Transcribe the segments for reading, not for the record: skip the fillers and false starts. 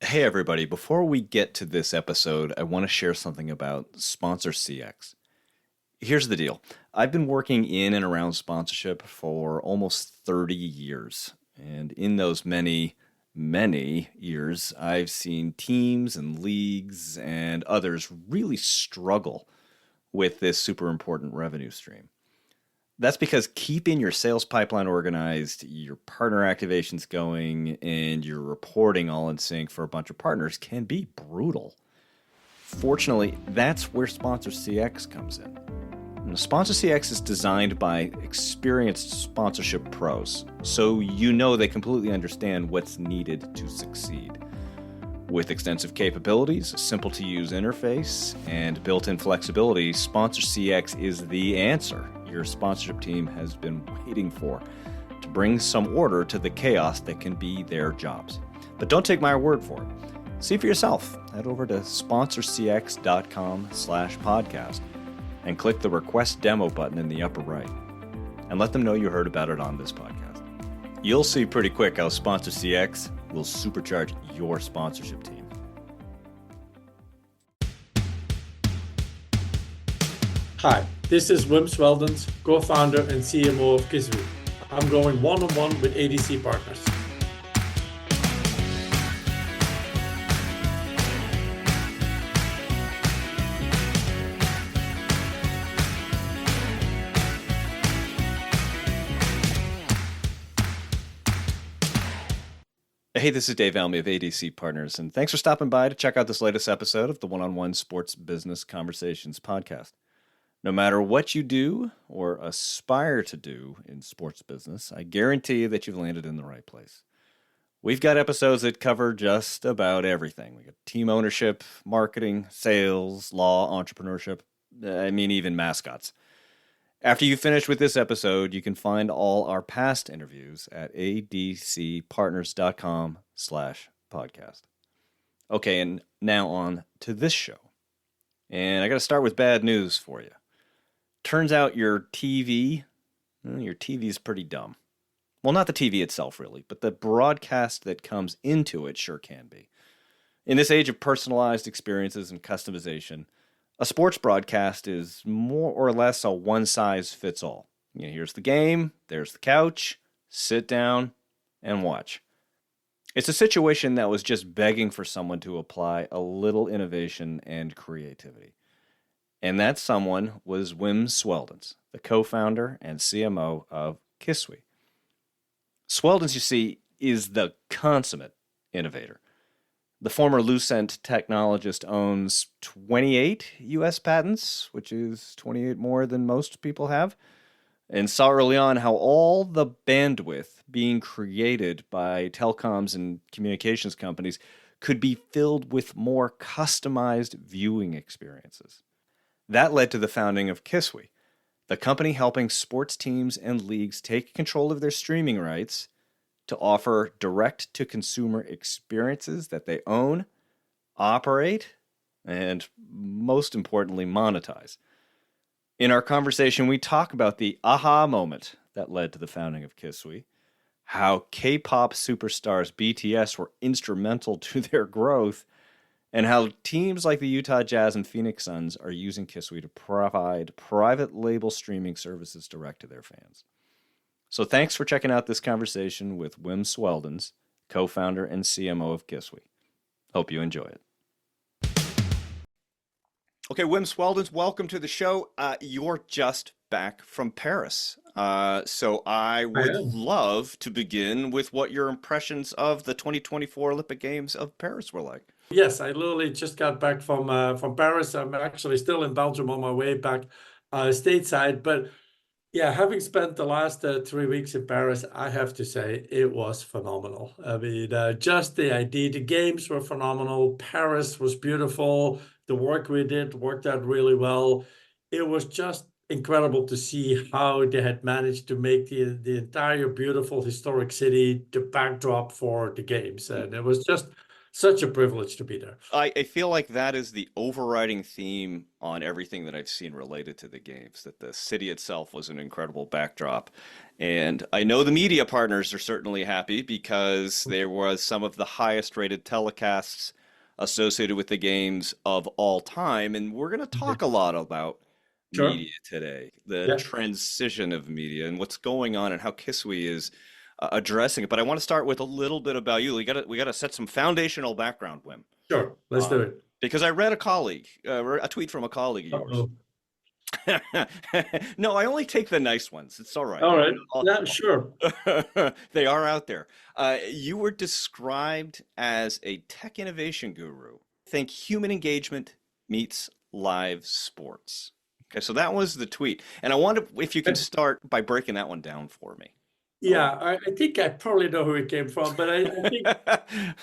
Hey, everybody. Before we get to this episode, I want to share something about Sponsor CX. Here's the deal. I've been working in and around sponsorship for almost 30 years. And in those many years, I've seen teams and leagues and others really struggle with this super important revenue stream. That's because keeping your sales pipeline organized, your partner activations going, and your reporting all in sync for a bunch of partners can be brutal. Fortunately, that's where Sponsor CX comes in. And Sponsor CX is designed by experienced sponsorship pros, so you know they completely understand what's needed to succeed. With extensive capabilities, a simple to use interface, and built-in flexibility, Sponsor CX is the answer your sponsorship team has been waiting for to bring some order to the chaos that can be their jobs. But don't take my word for it. See for yourself. Head over to sponsorcx.com/podcast and click the request demo button in the upper right and let them know you heard about it on this podcast. You'll see pretty quick how Sponsor CX will supercharge your sponsorship team. Hi, this is Sweldens, co-founder and CMO of Kiswe. I'm going one-on-one with ADC partners. Hey, this is Dave Almy of ADC Partners, and thanks for stopping by to check out this latest episode of the One-on-One Sports Business Conversations podcast. No matter what you do or aspire to do in sports business, I guarantee that you've landed in the right place. We've got episodes that cover just about everything. We got team ownership, marketing, sales, law, entrepreneurship, even mascots. After you finish with this episode, you can find all our past interviews at adcpartners.com/podcast. Okay, and now on to this show. And I got to start with bad news for you. Turns out your TV's pretty dumb. Well, not the TV itself, really, but the broadcast that comes into it sure can be. In this age of personalized experiences and customization, a sports broadcast is more or less a one-size-fits-all. Here's the game, there's the couch, sit down, and watch. It's a situation that was just begging for someone to apply a little innovation and creativity. And that someone was Wim Sweldens, the co-founder and CMO of Kiswe. Sweldens, you see, is the consummate innovator. The former Lucent technologist owns 28 U.S. patents, which is 28 more than most people have, and saw early on how all the bandwidth being created by telecoms and communications companies could be filled with more customized viewing experiences. That led to the founding of Kiswe, the company helping sports teams and leagues take control of their streaming rights to offer direct-to-consumer experiences that they own, operate, and most importantly, monetize. In our conversation, we talk about the aha moment that led to the founding of Kiswe, how K-pop superstars BTS were instrumental to their growth, and how teams like the Utah Jazz and Phoenix Suns are using Kiswe to provide private label streaming services direct to their fans. So thanks for checking out this conversation with Wim Sweldens, co-founder and CMO of Kiswe. Hope you enjoy it. Okay, Wim Sweldens, welcome to the show. You're just back from Paris. So I I would am. love to begin with what your impressions of the 2024 Olympic Games of Paris were like. Yes, I literally just got back from Paris. I'm actually still in Belgium on my way back stateside. But yeah, having spent the last 3 weeks in Paris, I have to say it was phenomenal. I mean, just the idea, the games were phenomenal. Paris was beautiful. The work we did worked out really well. It was just incredible to see how they had managed to make the entire beautiful historic city the backdrop for the games. And it was just such a privilege to be there. I feel like that is the overriding theme on everything that I've seen related to the games, that the city itself was an incredible backdrop. And I know the media partners are certainly happy because there was some of the highest rated telecasts associated with the games of all time. And we're going to talk a lot about Sure. media today, the Yeah, transition of media and what's going on and how Kiswe is addressing it. But I want to start with a little bit about you. We got to set some foundational background, Wim. sure. Let's do it. Because I read a tweet from a colleague of yours. Uh-oh. No, I only take the nice ones. It's all right. All right. Yeah, sure. They are out there. You were described as a tech innovation guru. Think human engagement meets live sports. Okay, so that was the tweet. And I wonder if you can start by breaking that one down for me. Yeah, I think I probably know who it came from, but I think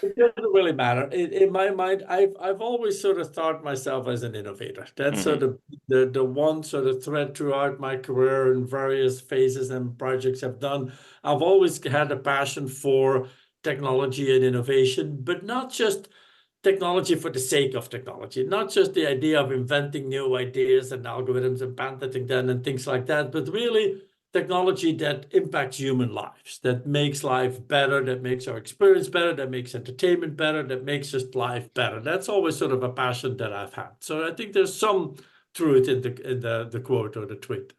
it doesn't really matter. In my mind, I've always sort of thought myself as an innovator. That's Hmm. sort of the one sort of thread throughout my career in various phases and projects I've done. I've always had a passion for technology and innovation, but not just technology for the sake of technology, not just the idea of inventing new ideas and algorithms and patenting them and things like that, but really technology that impacts human lives, that makes life better, that makes our experience better, that makes entertainment better, that makes just life better. That's always sort of a passion that I've had. So I think there's some truth in the quote or the tweet.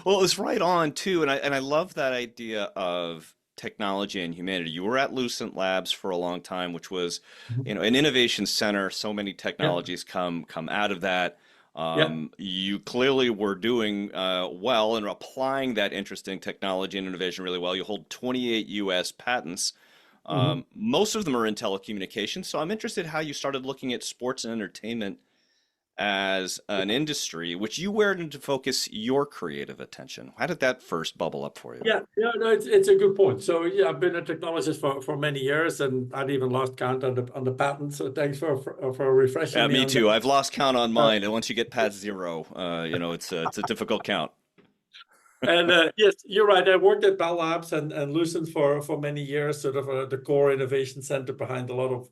Well, it was right on too, and I love that idea of technology and humanity. You were at Lucent Labs for a long time, which was, Mhm. an innovation center. So many Yeah, technologies come out of that. yeah. You clearly were doing well and applying that interesting technology and innovation really well. You hold 28 U.S. patents. Mhm. Most of them are in telecommunications. So I'm interested how you started looking at sports and entertainment as an industry, which you were to focus your creative attention. How did that first bubble up for you? Yeah, yeah, no, it's a good point. So yeah, I've been a technologist for many years, and I'd even lost count on the patents. So thanks for refreshing me Me on too. that. I've lost count on Uh, mine, and once you get past zero, it's a difficult count. and yes, you're right. I worked at Bell Labs and Lucent for many years, sort of the core innovation center behind a lot of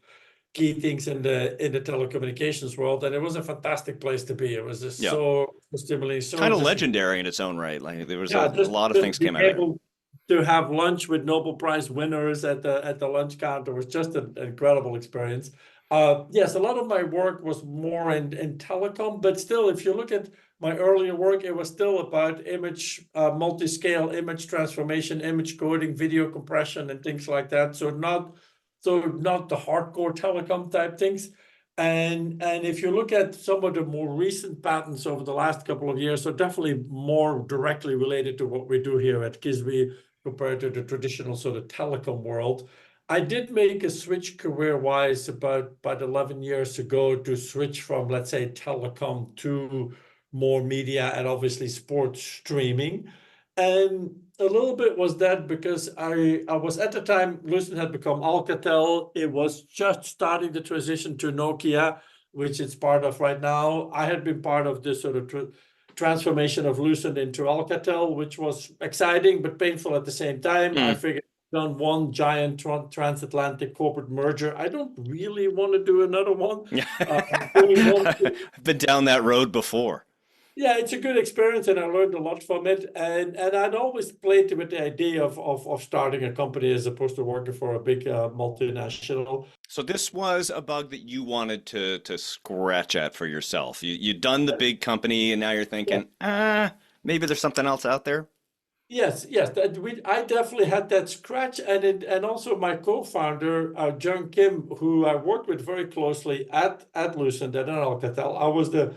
key things in the telecommunications world, and it was a fantastic place to be. It was just Yeah, so stimulating, so kind of just legendary in its own right. Like there was a yeah, lot of things just being came out of there. able to have lunch with Nobel Prize winners at the lunch counter was just an incredible experience. Yes, a lot of my work was more in telecom, but still, if you look at my earlier work, it was still about image, multi-scale image transformation, image coding, video compression, and things like that. So not the hardcore telecom type things. And if you look at some of the more recent patents over the last couple of years, so definitely more directly related to what we do here at Kiswe compared to the traditional sort of telecom world. I did make a switch career-wise about 11 years ago to switch from, let's say, telecom to more media and obviously sports streaming. And a little bit was that because I was at the time, Lucent had become Alcatel. It was just starting the transition to Nokia, which it's part of right now. I had been part of this sort of transformation of Lucent into Alcatel, which was exciting but painful at the same time. I Mm. figured done one giant transatlantic corporate merger. I don't really want to do another one. Doing one I've been down that road before. yeah, it's a good experience, and I learned a lot from it. And I'd always played with the idea of starting a company as opposed to working for a big multinational. So this was a bug that you wanted to scratch at for yourself. You'd done the big company, and now you're Yeah. thinking, maybe there's something else out there. Yes, yes, I definitely had that scratch, and also my co-founder Jung Kim, who I worked with very closely at Lucent and at Alcatel. I was the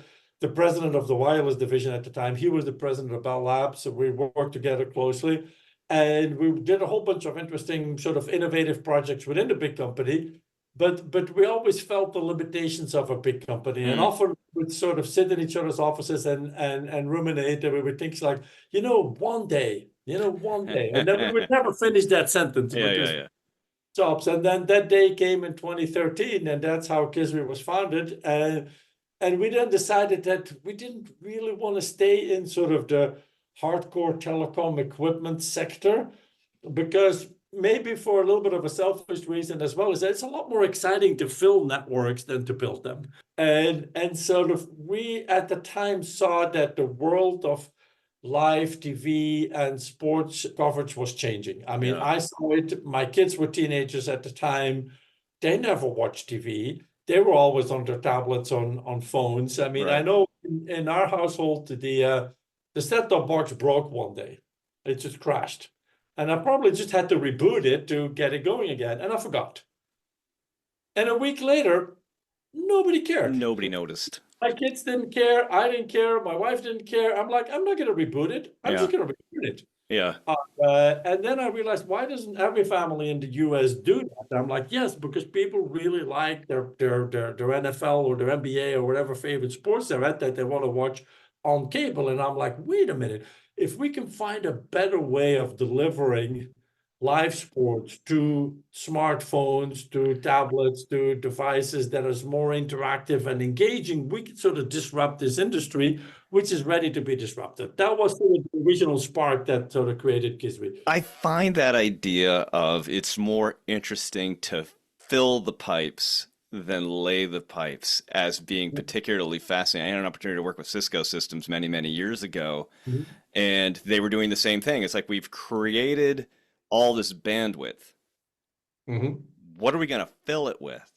president of the wireless division at the time. He was the president of Bell Labs, so we worked together closely, and we did a whole bunch of interesting sort of innovative projects within the big company. But we always felt the limitations of a big company, and Mm. often would sort of sit in each other's offices and ruminate, and we would think like, one day, and then we would never finish that sentence Yeah, yeah, because yeah. jobs. And then that day came in 2013, and that's how Kiswe was founded. And we then decided that we didn't really want to stay in sort of the hardcore telecom equipment sector because maybe for a little bit of a selfish reason as well, is that it's a lot more exciting to fill networks than to build them. And sort of we at the time saw that the world of live TV and sports coverage was changing. I mean, Yeah. I saw it. My kids were teenagers at the time. They never watched TV. They were always on their tablets, on phones. I mean, I Right. know in our household the set-top box broke one day. It just crashed. And I probably just had to reboot it to get it going again. And I forgot. And a week later, nobody cared. Nobody noticed. My kids didn't care. I didn't care. My wife didn't care. I'm like, I'm not going to reboot it. I'm Yeah. just going to reboot it. Yeah. And then I realized, why doesn't every family in the US do that? I'm like, yes, because people really like their NFL or their NBA or whatever favorite sports they're at that they want to watch on cable. And I'm like, wait a minute, if we can find a better way of delivering live sports to smartphones, to tablets, to devices that is more interactive and engaging, we can sort of disrupt this industry, which is ready to be disrupted. That was sort of the original spark that sort of created Kiswe. I find that idea of it's more interesting to fill the pipes than lay the pipes as being particularly fascinating. I had an opportunity to work with Cisco Systems many, many years ago, Mhm. and they were doing the same thing. It's like we've created all this bandwidth. Mhm. What are we going to fill it with?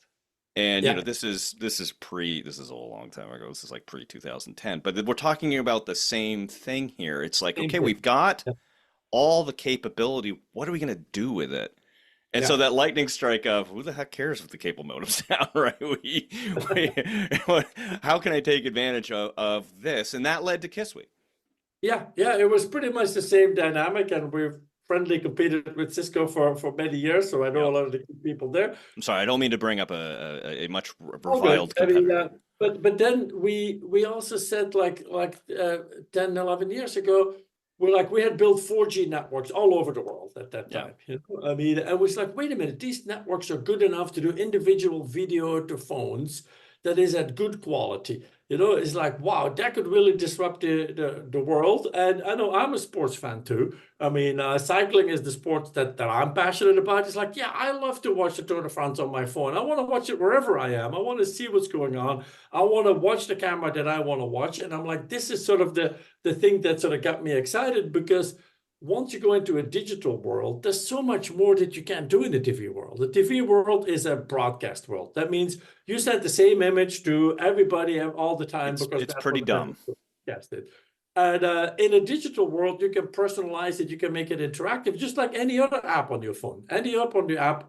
And Yeah. this is a long time ago. This is like pre 2010, but we're talking about the same thing here. It's like, Same okay, thing. we've got Yeah. all the capability. What are we going to do with it? And so Yeah. that lightning strike of who the heck cares if the cable modem's down, right? We, how can I take advantage of this? And that led to Kiswe. Yeah. Yeah. It was pretty much the same dynamic, and we've friendly competed with Cisco for many years, so I know a Yep. lot of the people there. I'm sorry, I don't mean to bring up a much All good. reviled I mean, competitor. but then we also said like 10, 11 years ago, we're like, we had built 4G networks all over the world at that Yeah. time. You know, I mean, I was like, wait a minute, these networks are good enough to do individual video to phones that is at good quality. You know, it's like, wow, that could really disrupt the world. And I know I'm a sports fan too. I mean, cycling is the sport that I'm passionate about. It's like, yeah, I love to watch the Tour de France on my phone. I want to watch it wherever I am. I want to see what's going on. I want to watch the camera that I want to watch. And I'm like, this is sort of the thing that sort of got me excited, because once you go into a digital world, there's so much more that you can't do in the TV world. The TV world is a broadcast world. That means you send the same image to everybody all the time because It's that's pretty what the dumb. network broadcasted. And in a digital world, you can personalize it. You can make it interactive, just like any other app on your phone. Any app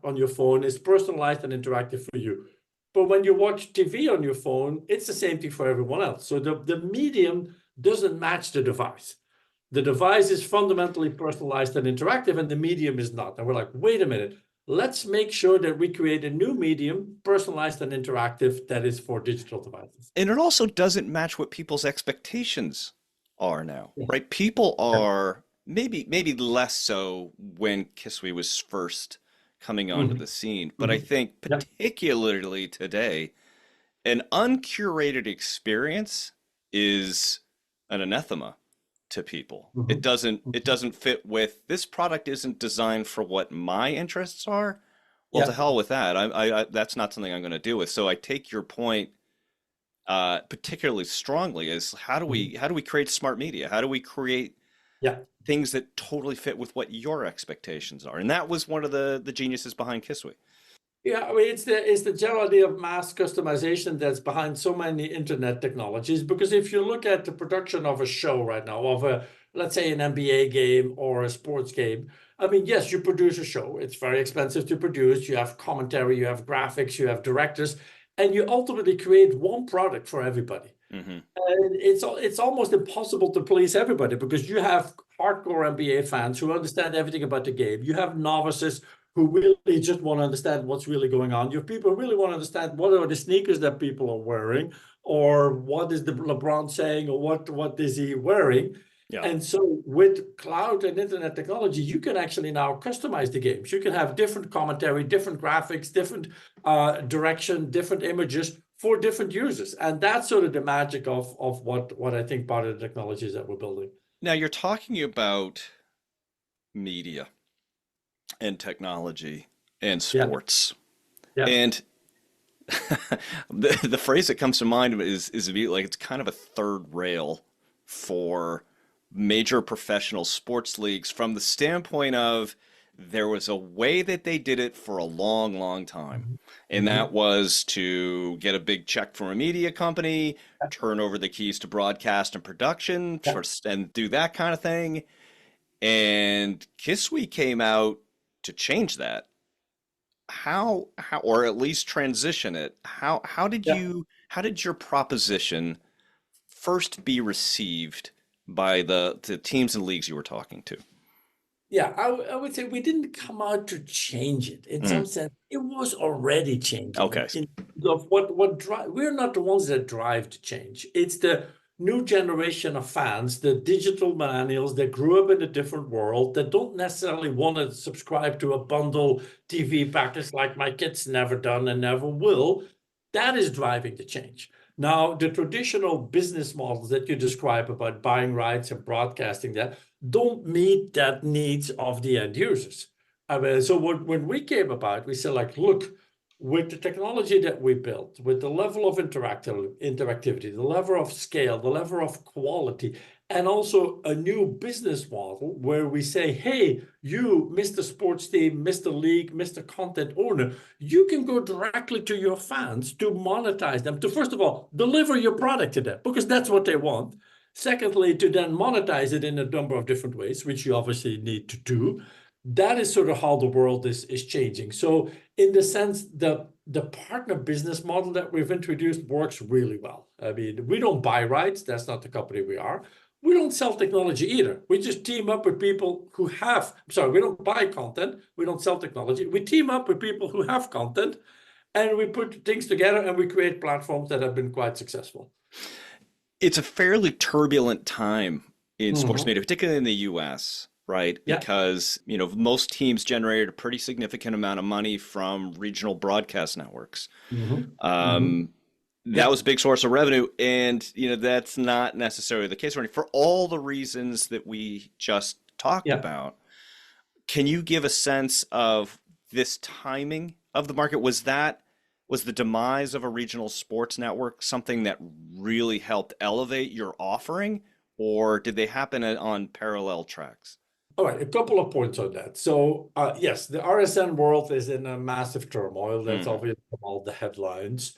on your phone is personalized and interactive for you. But when you watch TV on your phone, it's the same thing for everyone else. So the medium doesn't match the device. The device is fundamentally personalized and interactive, and the medium is not. And we're like, wait a minute, let's make sure that we create a new medium, personalized and interactive, that is for digital devices. And it also doesn't match what people's expectations are now, Yeah. right? People are maybe less so when Kiswe was first coming onto Mhm. the scene, but I Mhm. think Yeah. particularly today, an uncurated experience is an anathema to people. Mhm. It doesn't fit with this product isn't designed for what my interests are. Well, to Yeah. hell with that. I that's not something I'm going to do with. So I take your point particularly strongly is Mhm. how do we create smart media? How do we create Yeah. things that totally fit with what your expectations are? And that was one of the geniuses behind Kiswe. Yeah, I mean, it's the general idea of mass customization that's behind so many internet technologies. Because if you look at the production of a show right now, of a, let's say, an NBA game or a sports game, I mean, yes, you produce a show. It's very expensive to produce. You have commentary, you have graphics, you have directors, and you ultimately create one product for everybody. Hmm. And it's almost impossible to please everybody, because you have hardcore NBA fans who understand everything about the game. You have novices who really just want to understand what's really going on. You have people who really want to understand what are the sneakers that people are wearing, or what is the LeBron saying, or what is he wearing. Yeah. And so with cloud and internet technology, you can actually now customize the games. You can have different commentary, different graphics, different direction, different images for different users. And that's sort of the magic of what I think part of the technologies that we're building. Now you're talking about media. and technology and Yeah, sports. yeah, And the phrase that comes to mind is like it's kind of a third rail for major professional sports leagues from the standpoint of there was a way that they did it for a long, long time. mhm, And that mhm, was to get a big check from a media company, yeah, turn over the keys to broadcast and production, yeah. and do that kind of thing. And Kiswe came out to change that. How or at least transition it. Yeah. How did your proposition first be received by the teams and leagues you were talking to? Yeah, I would say we didn't come out to change it. In Mm, some sense, it was already changing. okay. In of what drive, we're not the ones that drive the change. It's the new generation of fans, the digital millennials that grew up in a different world that don't necessarily want to subscribe to a bundle TV package like my kids never done and never will. That is driving the change. Now, the traditional business models that you describe about buying rights and broadcasting that don't meet that needs of the end users. I mean, so when we came about, we said like, look, with the technology that we built, with the level of interactivity, the level of scale, the level of quality, and also a new business model where we say, hey, you, Mr. Sports Team, Mr. League, Mr. Content Owner, you can go directly to your fans to monetize them, to first of all, deliver your product to them, because that's what they want. Secondly, to then monetize it in a number of different ways, which you obviously need to do. That is sort of how the world is changing. So in the sense, the partner business model that we've introduced works really well. I mean, we don't buy rights. That's not the company we are. We don't sell technology either. We just team up with people who have, I'm sorry, we don't buy content. We don't sell technology. We team up with people who have content and we put things together and we create platforms that have been quite successful. It's a fairly turbulent time in sports Mhm. media, particularly in the US, right? Yeah. Because, most teams generated a pretty significant amount of money from regional broadcast networks. Mhm. Mhm. Um, that Yeah. was a big source of revenue, and that's not necessarily the case for all the reasons that we just talked Yeah. about. Can you give a sense of this timing of the market? Was the demise of a regional sports network something that really helped elevate your offering, or did they happen on parallel tracks? All right, a couple of points on that. So, yes, the RSN world is in a massive turmoil. That's Hmm. obviously from all the headlines.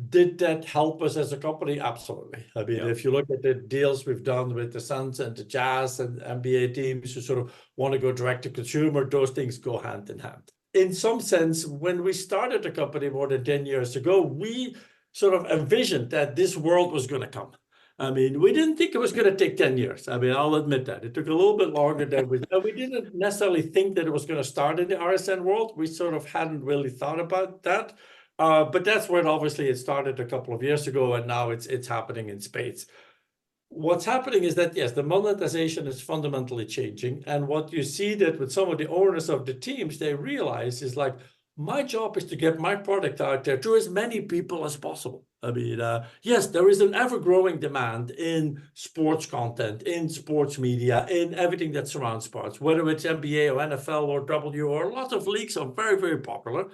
Did that help us as a company? Absolutely. I mean, Yeah. if you look at the deals we've done with the Suns and the Jazz and NBA teams who sort of want to go direct to consumer, those things go hand in hand. In some sense, when we started the company more than 10 years ago, we sort of envisioned that this world was going to come. I mean, we didn't think it was going to take 10 years. I mean, I'll admit that. It took a little bit longer than we didn't necessarily think that it was going to start in the RSN world. We sort of hadn't really thought about that. But that's where obviously it started a couple of years ago, and now it's happening in spades. What's happening is that yes, the monetization is fundamentally changing, and what you see that with some of the owners of the teams, they realize is like my job is to get my product out there to as many people as possible. I mean, yes, there is an ever-growing demand in sports content, in sports media, in everything that surrounds sports, whether it's NBA or NFL or W or a lot of leagues are very, very popular.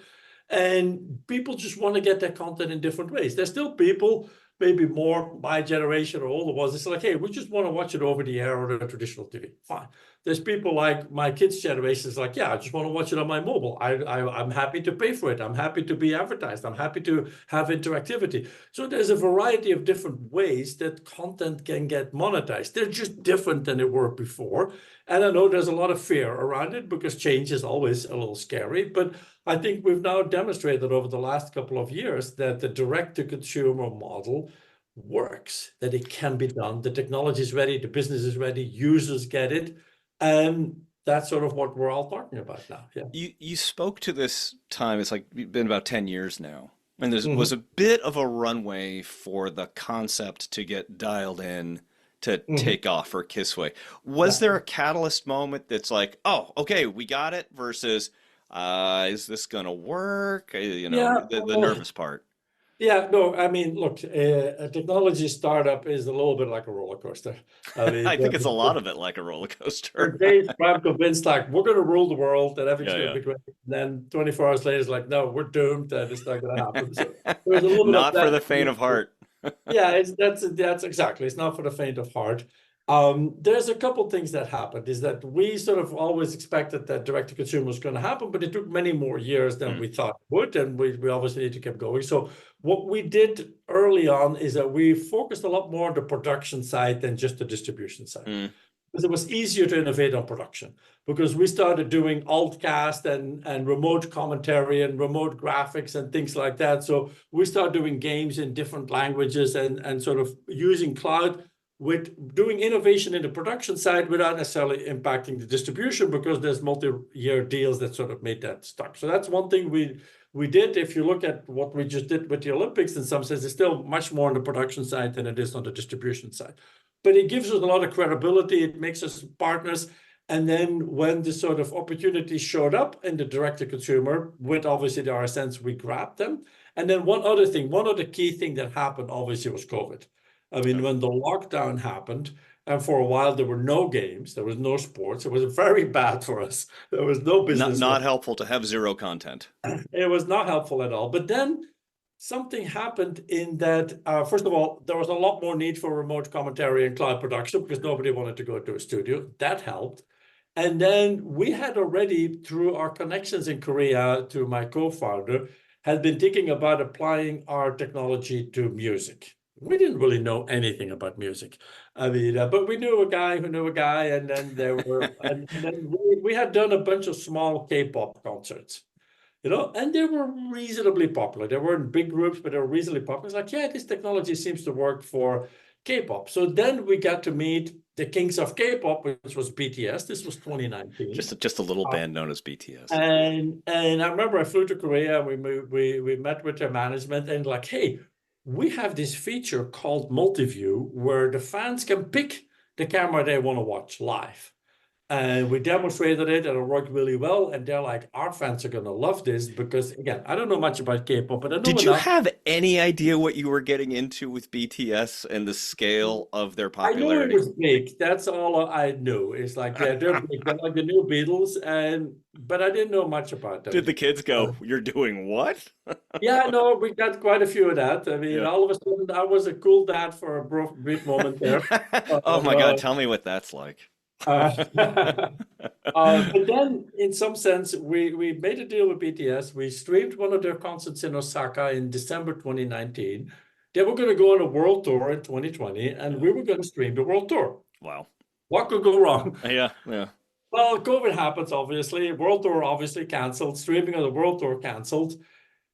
And people just want to get their content in different ways. There's still people, maybe more my generation or older ones, it's like, hey, we just want to watch it over the air or the traditional TV. Fine. There's people like my kids' generation is like, yeah, I just want to watch it on my mobile. I'm happy to pay for it. I'm happy to be advertised. I'm happy to have interactivity. So there's a variety of different ways that content can get monetized. They're just different than they were before. And I know there's a lot of fear around it because change is always a little scary, but I think we've now demonstrated over the last couple of years that the direct-to-consumer model works, that it can be done. The technology is ready, the business is ready, users get it, and that's sort of what we're all talking about now. Yeah. You spoke to this time, it's like been about 10 years now. And there was Hmm. a bit of a runway for the concept to get dialed in to Hmm. take off for Kiswe. Was Yeah. there a catalyst moment that's like, oh, okay, we got it, versus is this gonna work? Yeah. The nervous part. Yeah, no, I mean, look, a technology startup is a little bit like a roller coaster. I mean, I think it's a lot of it like a roller for coaster. days, I'm convinced like we're going to rule the world and everything's Yeah, going to yeah. be great. And then 24 hours later, it's like, no, we're doomed and it's not going to happen. So there's a little bit of Not for that. the faint of heart. Yeah, that's exactly. It's not for the faint of heart. There's a couple things that happened. Is that we sort of always expected that direct to consumer was going to happen, but it took many more years than Mm, we thought it would, and we obviously need to keep going. So what we did early on is that we focused a lot more on the production side than just the distribution side. mm. Because it was easier to innovate on production because we started doing altcast and remote commentary and remote graphics and things like that. So we started doing games in different languages and sort of using cloud with doing innovation in the production side without necessarily impacting the distribution because there's multi-year deals that sort of made that stuck. So that's one thing we did. If you look at what we just did with the Olympics, in some sense, it's still much more on the production side than it is on the distribution side. But it gives us a lot of credibility. It makes us partners. And then when the sort of opportunities showed up in the direct-to-consumer, with obviously the RSNs, we grabbed them. And then one other key thing that happened, obviously, was COVID. I mean, Yeah. when the lockdown happened, and for a while there were no games, there was no sports, it was very bad for us. There was no Not business. not helpful to have zero content. It was not helpful at all. But then something happened in that, first of all, there was a lot more need for remote commentary and cloud production because nobody wanted to go to a studio. That helped. And then we had already, through our connections in Korea to my co-founder, had been thinking about applying our technology to music. We didn't really know anything about music. I mean, but we knew a guy who knew a guy, and then and then we had done a bunch of small K-pop concerts, and they were reasonably popular. They weren't big groups, but they were reasonably popular. It's like, yeah, this technology seems to work for K-pop. So then we got to meet the kings of K-pop, which was BTS. This was 2019. Just a little band known as BTS. And I remember I flew to Korea. We met with their management and like, hey, we have this feature called multi-view where the fans can pick the camera they want to watch live. And we demonstrated it and it worked really well. And they're like, our fans are going to love this because, again, I don't know much about K-pop, but I know Did you enough. have any idea what you were getting into with BTS and the scale of their I knew it popularity? was big. That's all I knew. It's like they're big. They're like the new Beatles, but I didn't know much about Did them. the kids Uh, go, "You're doing what?" yeah, no, we got quite a few of that. I mean, Yeah. all of a sudden, I was a cool dad for a brief moment there. Oh my Uh, God, tell me what that's like. uh, but then, in some sense, we made a deal with BTS. We streamed one of their concerts in Osaka in December 2019. They were going to go on a world tour in 2020, and Yeah. we were going to stream the world tour. Wow. What could go wrong? Yeah, yeah. Well, COVID happens, obviously. World tour obviously canceled. Streaming of the world tour canceled.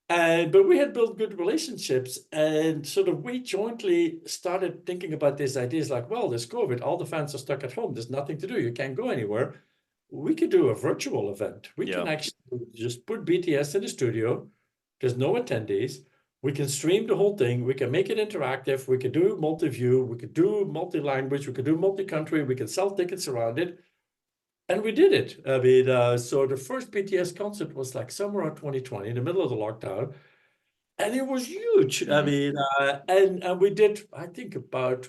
But we had built good relationships, and sort of we jointly started thinking about these ideas like, well, there's COVID, all the fans are stuck at home, there's nothing to do, you can't go anywhere. We could do a virtual event. We can Yeah. actually just put BTS in the studio, there's no attendees. We can stream the whole thing, we can make it interactive, we could do multi-view, we could do multi-language, we could do multi-country, we can sell tickets around it. And we did it. I mean, so the first BTS concert was like somewhere in 2020, in the middle of the lockdown, and it was huge. I Hmm. mean, and we did, I think, about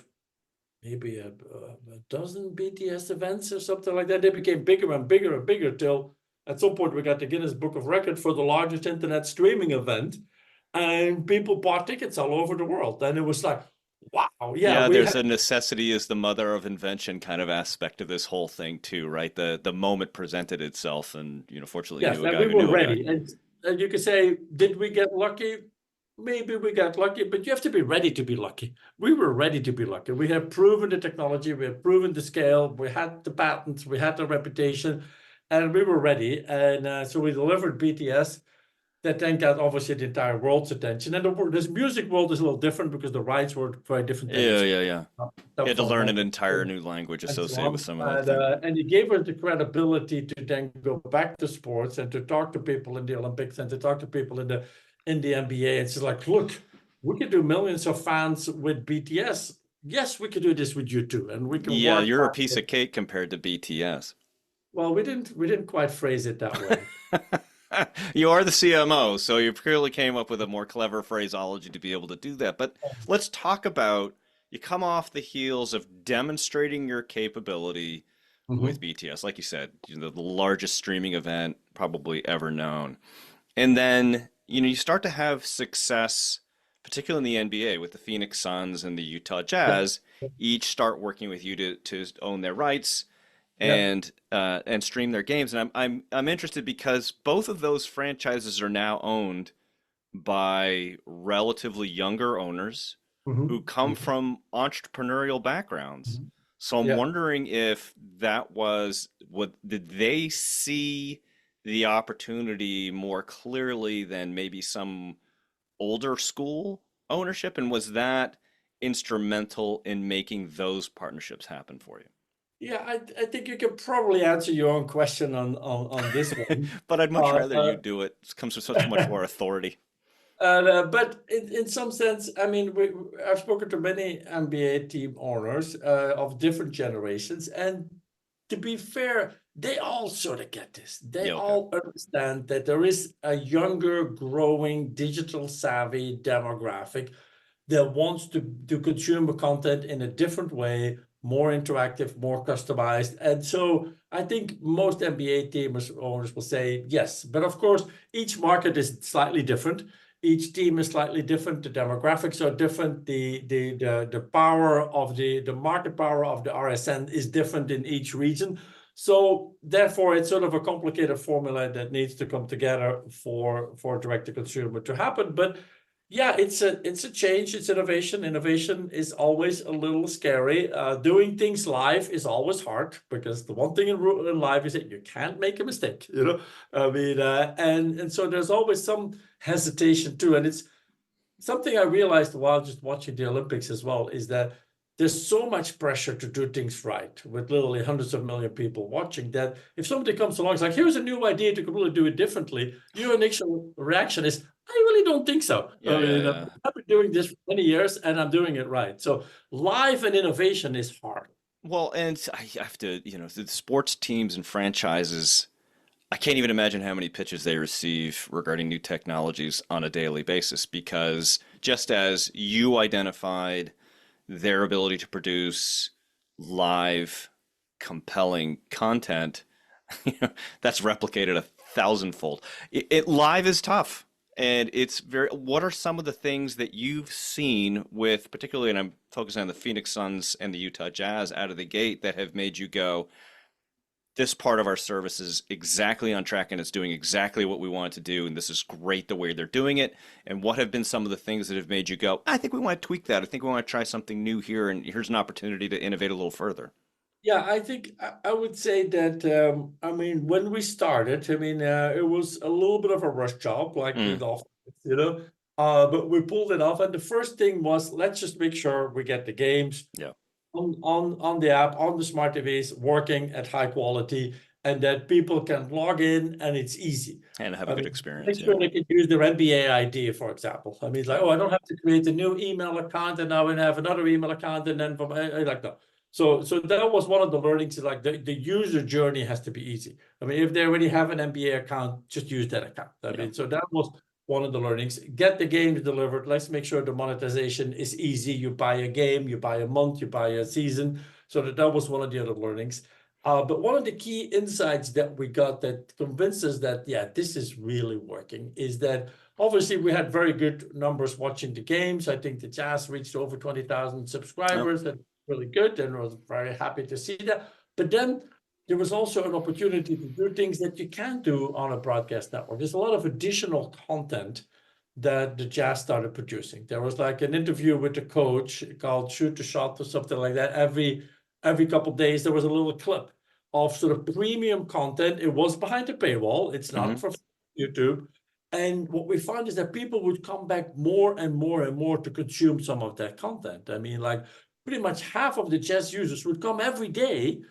maybe a dozen BTS events or something like that. They became bigger and bigger and bigger till at some point we got the Guinness Book of Record for the largest internet streaming event, and people bought tickets all over the world. And it was like, wow, yeah, Yeah, we there's had. a necessity is the mother of invention kind of aspect of this whole thing too, right? The moment presented itself, and fortunately, you Yes, knew a and guy we who were knew a guy. ready. And you could say, did we get lucky? Maybe we got lucky, but you have to be ready to be lucky. We were ready to be lucky. We had proven the technology, we had proven the scale, we had the patents, we had the reputation, and we were ready. And so we delivered BTS. That then got obviously the entire world's attention. And this music world is a little different because the rights were very different than Yeah, it's yeah, yeah. You up had to from learn an entire new language and so associated with on. some of that thing. And it gave us the credibility to then go back to sports and to talk to people in the Olympics and to talk to people in the NBA. It's just like, look, we could do millions of fans with BTS. Yes, we could do this with you too, and we can Yeah, work you're a on piece it. of cake compared to BTS. Well, we didn't quite phrase it that way. You are the CMO, so you clearly came up with a more clever phraseology to be able to do that. But let's talk about you come off the heels of demonstrating your capability with Mhm. BTS, like you said, the largest streaming event probably ever known. And then, you start to have success, particularly in the NBA with the Phoenix Suns and the Utah Yeah. Jazz, each start working with you to own their rights Yeah. and stream their games. And I'm interested because both of those franchises are now owned by relatively younger owners who Mhm. come Mhm. from entrepreneurial backgrounds. Mhm. So I'm Yeah. wondering if that was what did they see the opportunity more clearly than maybe some older school ownership, and was that instrumental in making those partnerships happen for Yeah, I think you can probably answer your own question on this you? one. But I'd much Uh, rather you do it. It comes with such much more authority. but in some sense, I mean, I've spoken to many NBA team owners of different generations, and to be fair, they all sort of get this. They Yeah, okay. all understand that there is a younger, growing, digital savvy demographic that wants to consume the content in a different way, more interactive, more customized. And so I think most NBA teams owners will say yes. But of course, each market is slightly different. Each team is slightly different. The demographics are different. The power of the market power of the RSN is different in each region. So therefore, it's sort of a complicated formula that needs to come together for direct to consumer to happen. But yeah, it's a change. It's innovation. Innovation is always a little scary. Doing things live is always hard because the one thing in life is that you can't make a mistake. I mean, and so there's always some hesitation too. And it's something I realized while just watching the Olympics as well is that there's so much pressure to do things right with literally hundreds of million people watching that if somebody comes along, it's like, here's a new idea to completely do it differently. Your initial reaction is, I really don't think so. Yeah, yeah, yeah. I've been doing this for many years and I'm doing it right. So live and innovation is hard. Well, and I have to, the sports teams and franchises, I can't even imagine how many pitches they receive regarding new technologies on a daily basis because just as you identified their ability to produce live, compelling content, that's replicated a thousandfold. Live is tough. And it's very, what are some of the things that you've seen with, particularly, and I'm focusing on the Phoenix Suns and the Utah Jazz out of the gate that have made you go, this part of our service is exactly on track and it's doing exactly what we want it to do, and this is great the way they're doing it? And what have been some of the things that have made you go, I think we want to tweak that. I think we want to try something new here, and here's an opportunity to innovate a little further. Yeah, I think I would say that I mean when we started, I mean it was a little bit of a rush job, like Mm, with all, you know, but we pulled it off. And the first thing was let's just make sure we get the games yeah, on the app, on the smart TVs, working at high quality, and that people can log in and it's easy. and have a I good mean, experience. make Yeah, sure they can use their NBA ID, for example. I mean, it's like, yeah, oh, I don't have to create a new email account and now I have another email account and then from like that. So that was one of the learnings. Is like the user journey has to be easy. I mean, if they already have an NBA account, just use that account. I yeah, mean, so that was one of the learnings. Get the games delivered. Let's make sure the monetization is easy. You buy a game, you buy a month, you buy a season. So that was one of the other learnings. But one of the key insights that we got that convinced us that, yeah, this is really working is that obviously we had very good numbers watching the games. I think the Jazz reached over 20,000 no, subscribers. That's really good and was very happy to see that. But then there was also an opportunity to do things that you can't do on a broadcast network. There's a lot of additional content that the Jazz started producing. There was like an interview with the coach called Shoot the Shot or something like that. Every couple of days there was a little clip of sort of premium content. It was behind the paywall. It's hmm not for YouTube. And what we found is that people would come back more and more and more to consume some of that content. I mean, like pretty much half of the Jazz users would come every day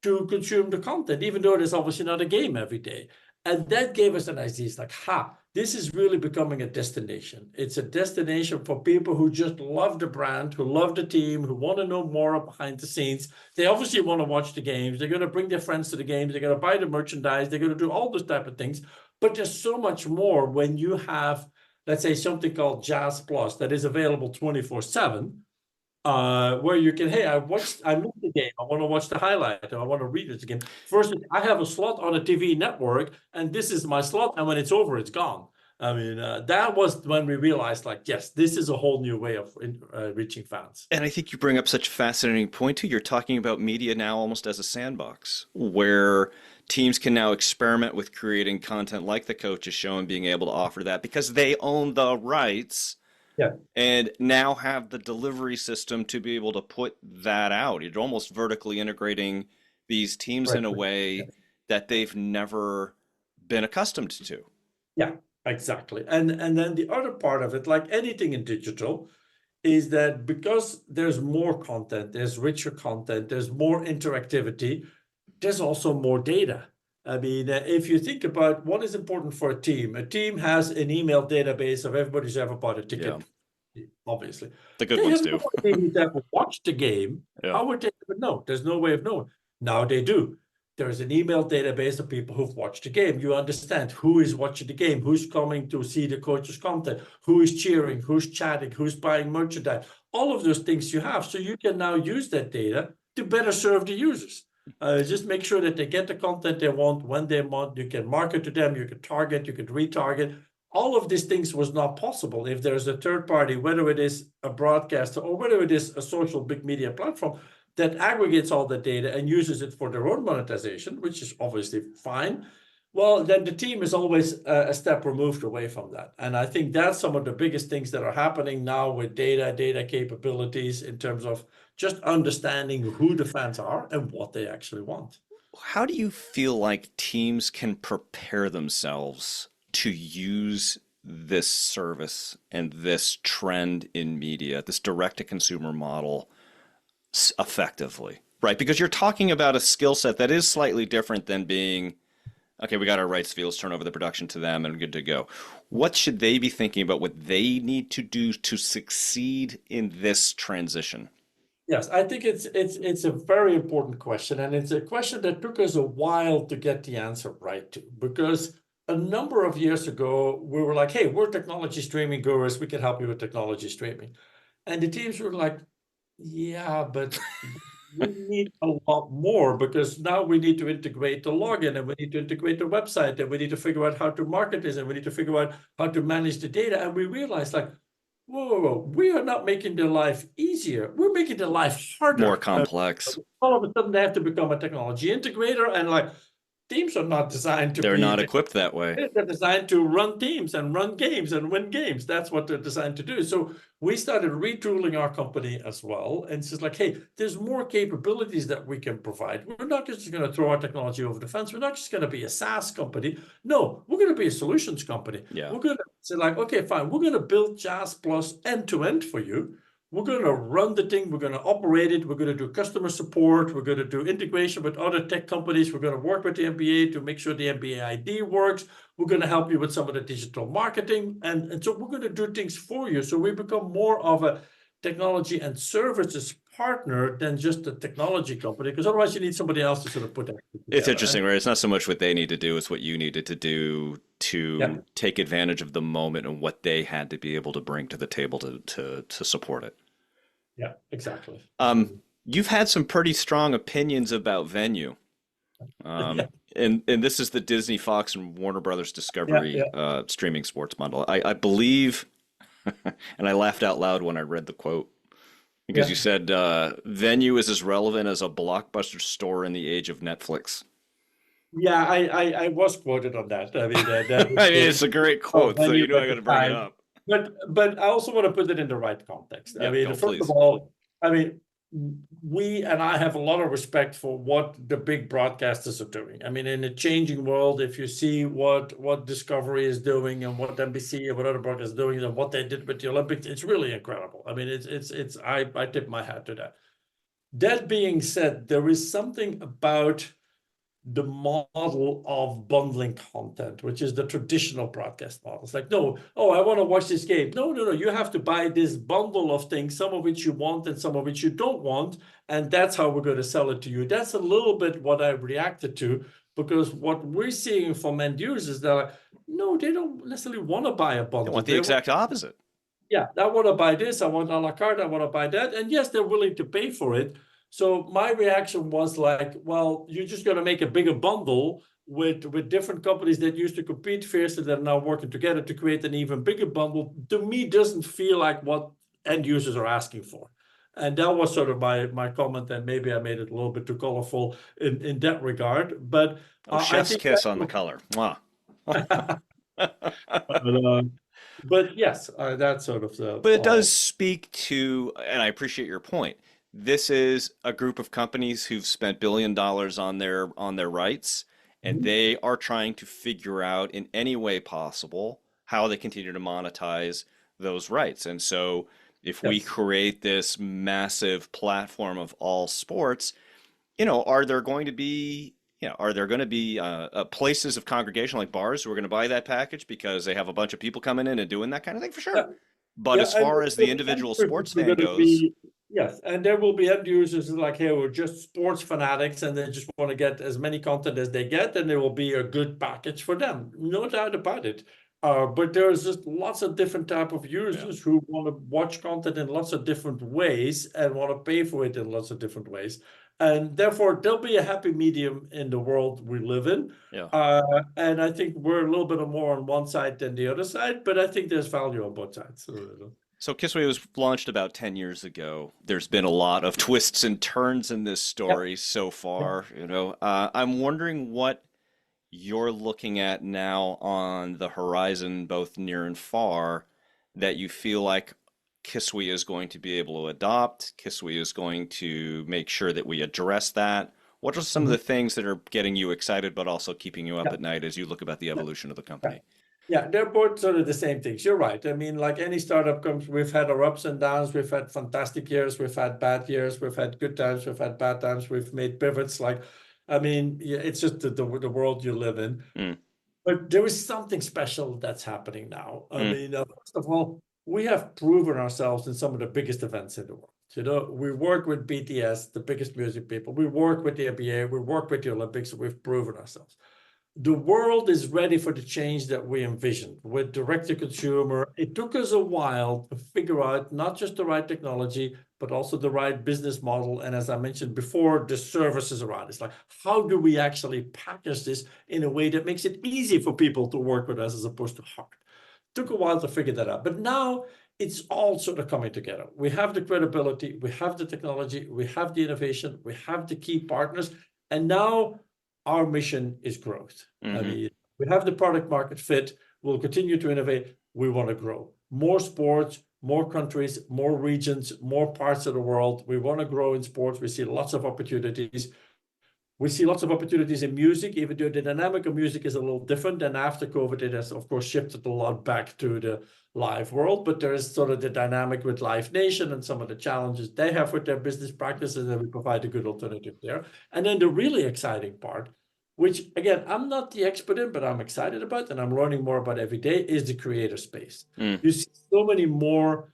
to consume the content, even though there's obviously not a game every day. And that gave us an idea. It's like, this is really becoming a destination. It's a destination for people who just love the brand, who love the team, who want to know more behind the scenes. They obviously want to watch the games. They're going to bring their friends to the games. They're going to buy the merchandise. They're going to do all those type of things. But there's so much more when you have, let's say, something called Jazz Plus that is available 24/7, where you can, hey, I missed the game, I want to watch the highlight, or I want to read it again. Versus, I have a slot on a TV network, and this is my slot, and when it's over, it's gone. I mean, that was when we realized, like, yes, this is a whole new way of reaching fans. And I think you bring up such a fascinating point too. You're talking about media now almost as a sandbox where teams can now experiment with creating content like the coaches show and being able to offer that because they own the rights Yeah, and now have the delivery system to be able to put that out. You're almost vertically integrating these teams right. in a Yeah. way that they've never been accustomed to. Yeah, exactly. And then the other part of it, like anything in digital, is that because there's more content, there's richer content, there's more interactivity, there's also more data. I mean, if you think about what is important for a team has an email database of everybody who's ever bought a Yeah, ticket, obviously. the good They ones have do. no idea who's ever watched the game. Yeah. How would they ever know? There's no way of knowing. Now they do. There's an email database of people who've watched the game. You understand who is watching the game, who's coming to see the coach's content, who is cheering, who's chatting, who's buying merchandise. All of those things you have. So you can now use that data to better serve the users. Just make sure that they get the content they want when they want. You can market to them, you can target, you can retarget. All of these things was not possible if there's a third party, whether it is a broadcaster or whether it is a social big media platform that aggregates all the data and uses it for their own monetization, which is obviously fine. Well, then the team is always a step removed away from that. And I think that's some of the biggest things that are happening now with data capabilities in terms of just understanding who the fans are and what they actually want. How do you feel like teams can prepare themselves to use this service and this trend in media, this direct to consumer model effectively? Right? Because you're talking about a skill set that is slightly different than being, okay, we got our rights fee, let's turn over the production to them and good to go. What should they be thinking about what they need to do to succeed in this transition? Yes, I think it's a very important question, and it's a question that took us a while to get the answer right to, because a number of years ago we were like, hey, we're technology streaming gurus, we can help you with technology streaming. And the teams were like, yeah, but we need a lot more because now we need to integrate the login and we need to integrate the website and we need to figure out how to market this and we need to figure out how to manage the data. And we realized, like, whoa, we are not making their life easier. We're making their life harder. More complex. All of a sudden, they have to become a technology integrator, and like teams are not designed to They're be. not equipped that way. They're designed to run teams and run games and win games. That's what they're designed to do. So we started retooling our company as well, and it's just like, hey, there's more capabilities that we can provide. We're not just going to throw our technology over the fence. We're not just going to be a SaaS company. No, we're going to be a solutions company. Yeah. We're going to say, like, okay, fine, we're going to build Jazz Plus end to end for you. We're going to run the thing. We're going to operate it. We're going to do customer support. We're going to do integration with other tech companies. We're going to work with the NBA to make sure the NBA ID works. We're going to help you with some of the digital marketing. And so we're going to do things for you. So we become more of a technology and services partner than just a technology company, because otherwise you need somebody else to sort of put that together. It's interesting, right? It's not so much what they need to do, it's what you needed to do to take advantage of the moment and what they had to be able to bring to the table to support it. Yeah, exactly. You've had some pretty strong opinions about Venue. And this is the Disney, Fox, and Warner Brothers Discovery streaming sports bundle. I believe, and I laughed out loud when I read the quote, because you said Venue is as relevant as a Blockbuster store in the age of Netflix. Yeah, I was quoted on that. I mean, it's a great quote, so you know I got to bring it up. But I also want to put it in the right context. I mean, first of all, I mean, we and I have a lot of respect for what the big broadcasters are doing. I mean, in a changing world, if you see what Discovery is doing and what NBC and what other broadcasters are doing and what they did with the Olympics, it's really incredible. I mean, it's I tip my hat to that. That being said, there is something about the model of bundling content, which is the traditional broadcast model. It's like, no, oh, I want to watch this game. No, you have to buy this bundle of things, some of which you want and some of which you don't want, and that's how we're going to sell it to you. That's a little bit what I reacted to, because what we're seeing from end users, they're like, no, they don't necessarily want to buy a They bundle. want the exact opposite. Yeah, I want to buy this, I want a la carte, I want to buy that. And yes, they're willing to pay for it. So my reaction was like, well, you're just going to make a bigger bundle with different companies that used to compete fiercely that are now working together to create an even bigger bundle. To me, doesn't feel like what end users are asking for. And that was sort of my comment, and maybe I made it a little bit too colorful in that regard. But Oh, I chef's think kiss on the color. Mwah. uh, but yes, that's sort of the But it does speak to, and I appreciate your point. This is a group of companies who've spent $1 billion on their rights, and Mhm. they are trying to figure out in any way possible how they continue to monetize those rights. And so, if we Yes. create this massive platform of all sports, are there going to be, places of congregation like bars who are going to buy that package because they have a bunch of people coming in and doing that kind of thing? For Yeah. sure. But Yeah, as and far as the individual sports we're fan going to goes, be, yes, and there will be end users who are like, hey, we're just sports fanatics and they just want to get as many content as they get, and there will be a good package for them, no doubt about it. But there's just lots of different type of yeah, users who want to watch content in lots of different ways and want to pay for it in lots of different ways, and therefore there'll be a happy medium in the world we live in. yeah. And I think we're a little bit more on one side than the other side, but I think there's value on both sides. So Kiswe was launched about 10 years ago. There's been a lot of twists and turns in this Yeah. story so far. I'm wondering what you're looking at now on the horizon, both near and far, that you feel like Kiswe is going to be able to adopt, Kiswe is going to make sure that we address that. What are some of Mhm. the things that are getting you excited, but also keeping you up Yeah. at night as you look about the evolution of the Yeah. company? Yeah, they're both sort of the same things. You're right. I mean, like any startup comes, we've had our ups and downs. We've had fantastic years. We've had bad years. We've had good times. We've had bad times. We've made pivots. Like, I mean, yeah, it's just the world you live in. Mm, But there is something special that's happening now. I mm, mean, first of all, we have proven ourselves in some of the biggest events in the world. We work with BTS, the biggest music people. We work with the NBA. We work with the Olympics. We've proven ourselves. The world is ready for the change that we envisioned with direct to consumer. It took us a while to figure out not just the right technology, but also the right business model. And as I mentioned before, the services around it. It's like, how do we actually package this in a way that makes it easy for people to work with us as opposed to hard? Took a while to figure that out. But now it's all sort of coming together. We have the credibility, we have the technology, we have the innovation, we have the key partners. And now our mission is growth. I hmm mean, we have the product market fit. We'll continue to innovate. We want to grow more sports, more countries, more regions, more parts of the world. We want to grow in sports. We see lots of opportunities. We see lots of opportunities in music, even though the dynamic of music is a little different. And after COVID, it has, of course, shifted a lot back to the live world. But there is sort of the dynamic with Live Nation and some of the challenges they have with their business practices, and we provide a good alternative there. And then the really exciting part, which again, I'm not the expert in, but I'm excited about, and I'm learning more about every day, is the creator space. mm. You see so many more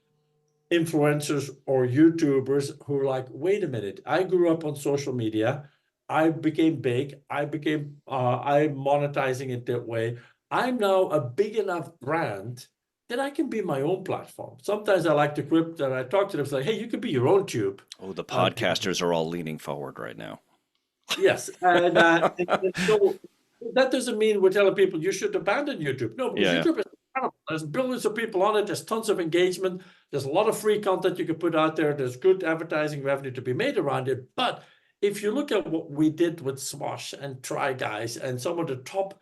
influencers or YouTubers who are like, wait a minute, I grew up on social media. I became big. I'm monetizing it that way. I'm now a big enough brand that I can be my own platform. Sometimes I like to quip that I talk to them, it's like, hey, you could be your own tube. Oh, the Um, podcasters are all leaning forward right now. yes. And so that doesn't mean we're telling people you should abandon YouTube. No, because Yeah, yeah. YouTube is incredible. There's billions of people on it. There's tons of engagement. There's a lot of free content you can put out there. There's good advertising revenue to be made around it. But if you look at what we did with Swash and Try Guys and some of the top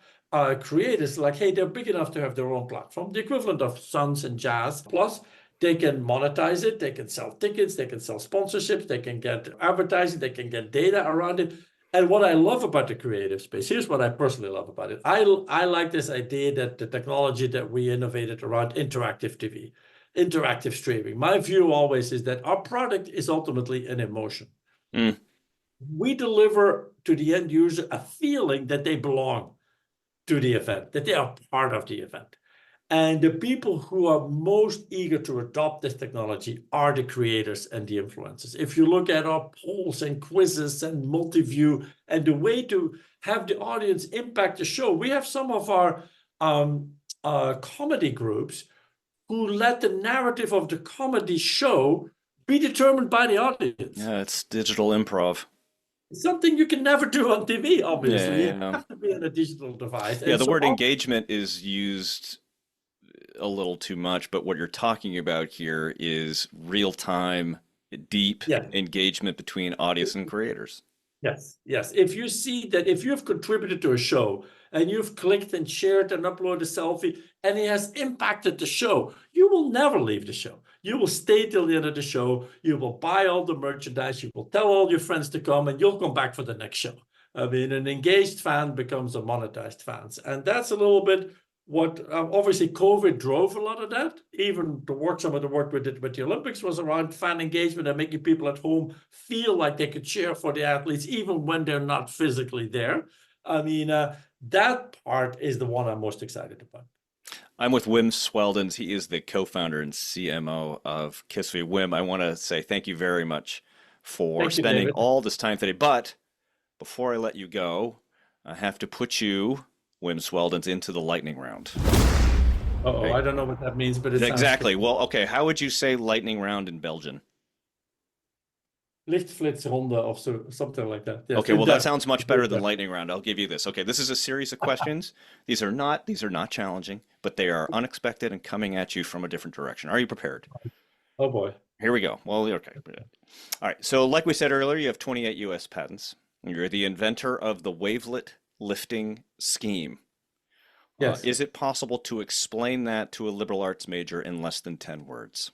creators, like, hey, they're big enough to have their own platform, the equivalent of Suns and Jazz. Plus, they can monetize it. They can sell tickets. They can sell sponsorships. They can get advertising. They can get data around it. And what I love about the creative space, here's what I personally love about it. I like this idea that the technology that we innovated around interactive TV, interactive streaming. My view always is that our product is ultimately an emotion. Mm, We deliver to the end user a feeling that they belong to the event, that they are part of the event. And the people who are most eager to adopt this technology are the creators and the influencers. If you look at our polls and quizzes and multi-view and the way to have the audience impact the show, we have some of our comedy groups who let the narrative of the comedy show be determined by the audience. Yeah, it's digital improv. It's something you can never do on TV, obviously. Yeah. You have to be on a digital device. Yeah, And the so word engagement is used a little too much, but what you're talking about here is real-time, deep yeah. engagement between audience and creators. Yes, yes. If you see that, if you've contributed to a show and you've clicked and shared and uploaded a selfie and it has impacted the show, you will never leave the show. You will stay till the end of the show. You will buy all the merchandise. You will tell all your friends to come and you'll come back for the next show. I mean, an engaged fan becomes a monetized fan. And that's a little bit what obviously COVID drove a lot of that. Even some of the work we did with the Olympics was around fan engagement and making people at home feel like they could cheer for the athletes even when they're not physically there. I mean, that part is the one I'm most excited about. I'm with Wim Sweldens. He is the co-founder and CMO of Kiswe. Wim, I want to say thank you very much for spending all this time today. But before I let you go, I have to put you, Wim Sweldens, into the lightning round. Uh-oh, I don't know what that means, but it exactly. Well, okay. How would you say lightning round in Belgian? Lichtflitsronde or so, something like that. Yes, okay, well, that sounds much better than lightning round. I'll give you this. Okay, this is a series of questions. These are not challenging, but they are unexpected and coming at you from a different direction. Are you prepared? Oh boy. Here we go. Well, okay. All right. So, like we said earlier, you have 28 U.S. patents. You're the inventor of the wavelet lifting scheme. Yes. Is it possible to explain that to a liberal arts major in less than 10 words?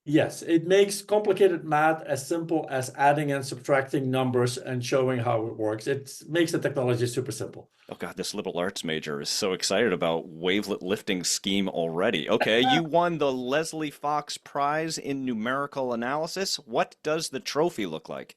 Yes, it makes complicated math as simple as adding and subtracting numbers and showing how it works. It makes the technology super simple. Oh God, this liberal arts major is so excited about wavelet lifting scheme already. Okay, you won the Leslie Fox Prize in numerical analysis. What does the trophy look like?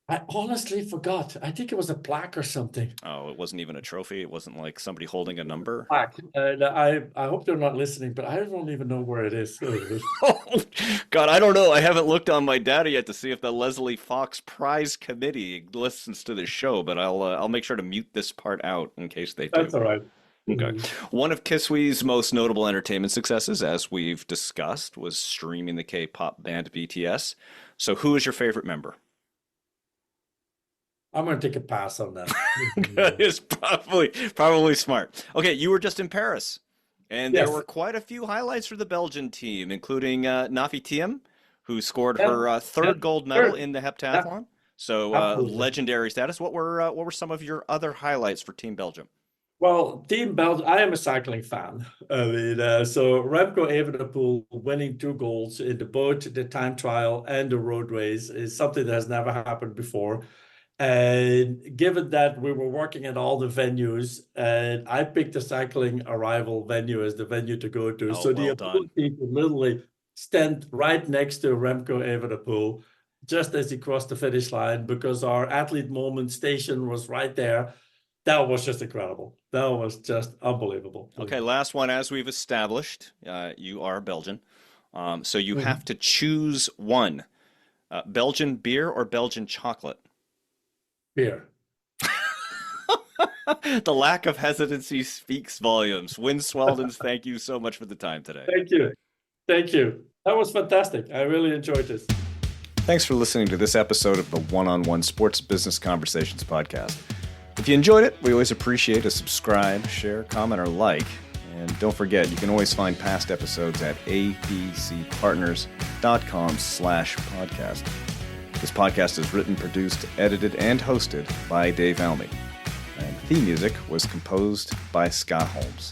I honestly forgot. I think it was a plaque or something. Oh, it wasn't even a trophy. It wasn't like somebody holding a number. Plaque. I hope they're not listening, but I don't even know where it is. Oh, God, I don't know. I haven't looked on my data yet to see if the Leslie Fox Prize Committee listens to this show, but I'll make sure to mute this part out in case they do. That's all right. Okay. One of Kiswe's most notable entertainment successes, as we've discussed, was streaming the K-pop band BTS. So who is your favorite member? I'm going to take a pass on that. It's probably smart. Okay, you were just in Paris, and there were quite a few highlights for the Belgian team, including Nafi Thiem, who scored her third gold medal in the heptathlon. So legendary status. What were some of your other highlights for Team Belgium? Well, Team Belgium, I am a cycling fan. I mean, so Remco Evenepoel winning 2 golds in both the time trial and the road race is something that has never happened before. And given that we were working at all the venues, and I picked the cycling arrival venue as the venue to go to. So the ability to literally stand right next to Remco Evenepoel just as he crossed the finish line, because our athlete moment station was right there. That was just incredible. That was just unbelievable. Okay, last one. As we've established, you are Belgian. So you have to choose one. Belgian beer or Belgian chocolate? Beer. The lack of hesitancy speaks volumes. Wim Sweldens, thank you so much for the time today. Thank you. Thank you. That was fantastic. I really enjoyed this. Thanks for listening to this episode of the One-on-One Sports Business Conversations podcast. If you enjoyed it, we always appreciate a subscribe, share, comment, or like. And don't forget, you can always find past episodes at abcpartners.com/podcast. This podcast is written, produced, edited, and hosted by Dave Almy. And theme music was composed by Scott Holmes.